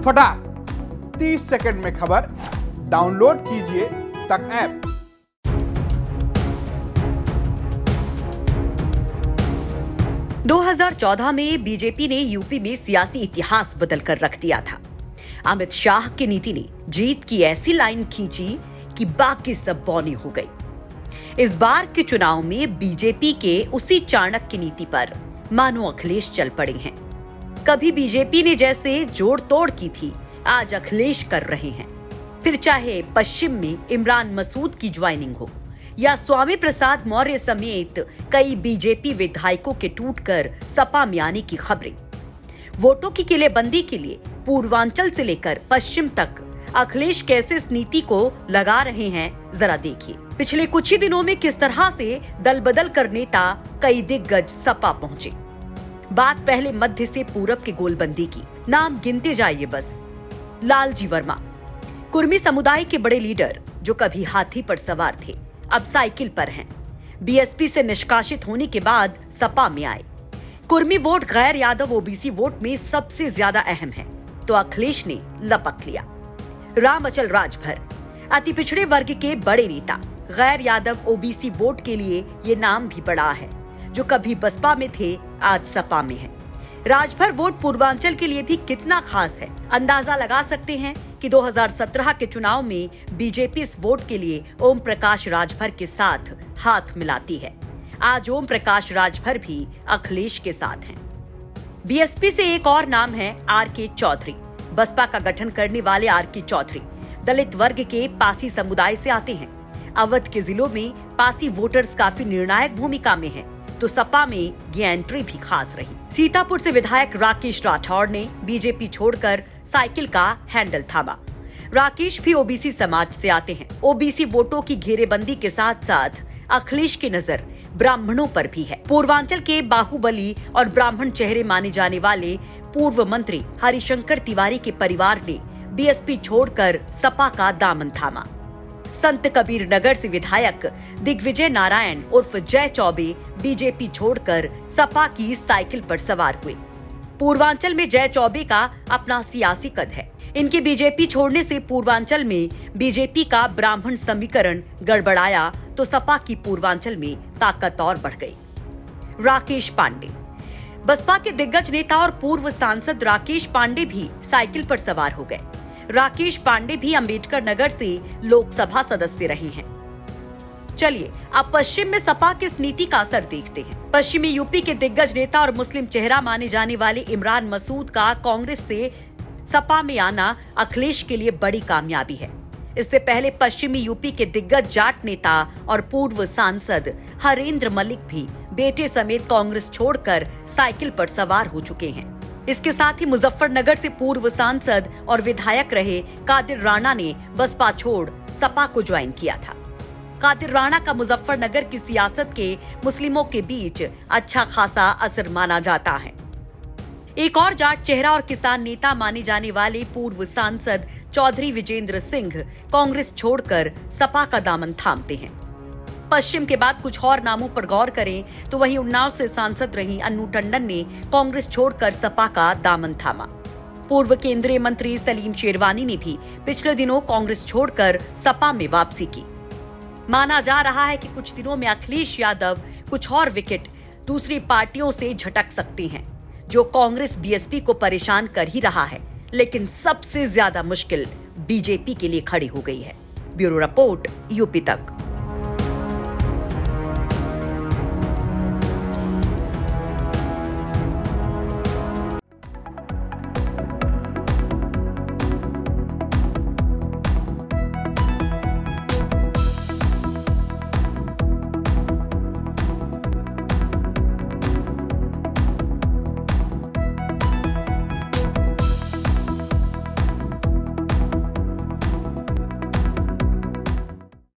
फटाक 30 सेकंड में खबर, डाउनलोड कीजिए तक ऐप। – 2014 में बीजेपी ने यूपी में सियासी इतिहास बदल कर रख दिया था। अमित शाह की नीति ने जीत की ऐसी लाइन खींची कि बाकी सब बौनी हो गई। इस बार के चुनाव में बीजेपी के उसी चाणक्य नीति पर मानो अखिलेश चल पड़े हैं। कभी बीजेपी ने जैसे जोड़ तोड़ की थी, आज अखिलेश कर रहे हैं। फिर चाहे पश्चिम में इमरान मसूद की ज्वाइनिंग हो या स्वामी प्रसाद मौर्य समेत कई बीजेपी विधायकों के टूटकर सपा में आने की खबरें। वोटों की किलेबंदी के लिए पूर्वांचल से लेकर पश्चिम तक अखिलेश कैसे इस नीति को लगा रहे हैं, जरा देखिए। पिछले कुछ ही दिनों में किस तरह से दल बदल कर नेता कई दिग्गज सपा पहुंचे। बात पहले मध्य से पूरब के गोलबंदी की। नाम गिनते जाइए बस। लालजी वर्मा, कुर्मी समुदाय के बड़े लीडर जो कभी हाथी पर सवार थे, अब साइकिल पर हैं। बीएसपी से निष्कासित होने के बाद सपा में आए। कुर्मी वोट गैर यादव ओबीसी वोट में सबसे ज्यादा अहम है, तो अखिलेश ने लपक लिया। राम अचल राजभर, अति पिछड़े वर्ग के बड़े नेता, गैर यादव ओबीसी वोट के लिए ये नाम भी बड़ा है। जो कभी बसपा में थे, आज सपा में है। राजभर वोट पूर्वांचल के लिए भी कितना खास है, अंदाजा लगा सकते हैं कि 2017 के चुनाव में बीजेपी इस वोट के लिए ओम प्रकाश राजभर के साथ हाथ मिलाती है। आज ओम प्रकाश राजभर भी अखिलेश के साथ हैं। बीएसपी से एक और नाम है आर.के. चौधरी। बसपा का गठन करने वाले आर.के. चौधरी दलित वर्ग के पासी समुदाय से आते हैं। अवध के जिलों में पासी वोटर्स काफी निर्णायक भूमिका में हैं, तो सपा में ये एंट्री भी खास रही। सीतापुर से विधायक राकेश राठौड़ ने बीजेपी छोड़कर साइकिल का हैंडल थामा। राकेश भी ओबीसी समाज से आते हैं। ओबीसी वोटों की घेरेबंदी के साथ साथ अखिलेश की नजर ब्राह्मणों पर भी है। पूर्वांचल के बाहुबली और ब्राह्मण चेहरे माने जाने वाले पूर्व मंत्री हरिशंकर तिवारी के परिवार ने बीएसपी छोड़कर सपा का दामन थामा। संत कबीर नगर से विधायक दिग्विजय नारायण उर्फ जय चौबे बीजेपी छोड़कर सपा की साइकिल पर सवार हुए। पूर्वांचल में जय चौबे का अपना सियासी कद है। इनके बीजेपी छोड़ने से पूर्वांचल में बीजेपी का ब्राह्मण समीकरण गड़बड़ाया, तो सपा की पूर्वांचल में ताकत और बढ़ गई। राकेश पांडे, बसपा के दिग्गज नेता और पूर्व सांसद राकेश पांडे भी साइकिल पर सवार हो गए। राकेश पांडे भी अंबेडकर नगर से लोकसभा सदस्य रहे हैं। चलिए अब पश्चिम में सपा की इस नीति का असर देखते हैं। पश्चिमी यूपी के दिग्गज नेता और मुस्लिम चेहरा माने जाने वाले इमरान मसूद का कांग्रेस से सपा में आना अखिलेश के लिए बड़ी कामयाबी है। इससे पहले पश्चिमी यूपी के दिग्गज जाट नेता और पूर्व सांसद हरेंद्र मलिक भी बेटे समेत कांग्रेस छोड़कर साइकिल पर सवार हो चुके हैं। इसके साथ ही मुजफ्फरनगर से पूर्व सांसद और विधायक रहे कादिर राणा ने बसपा छोड़ सपा को ज्वाइन किया था। कादिर राणा का मुजफ्फरनगर की सियासत के मुस्लिमों के बीच अच्छा खासा असर माना जाता है। एक और जाट चेहरा और किसान नेता माने जाने वाले पूर्व सांसद चौधरी विजेंद्र सिंह कांग्रेस छोड़कर सपा का दामन थामते हैं। पश्चिम के बाद कुछ और नामों पर गौर करें तो वहीं उन्नाव से सांसद रही अन्नू टंडन ने कांग्रेस छोड़कर सपा का दामन थामा। पूर्व केंद्रीय मंत्री सलीम शेरवानी ने भी पिछले दिनों कांग्रेस छोड़कर सपा में वापसी की। माना जा रहा है कि कुछ दिनों में अखिलेश यादव कुछ और विकेट दूसरी पार्टियों से झटक सकते हैं, जो कांग्रेस बीएसपी को परेशान कर ही रहा है, लेकिन सबसे ज्यादा मुश्किल बीजेपी के लिए खड़ी हो गई है। ब्यूरो रिपोर्ट, यूपी तक।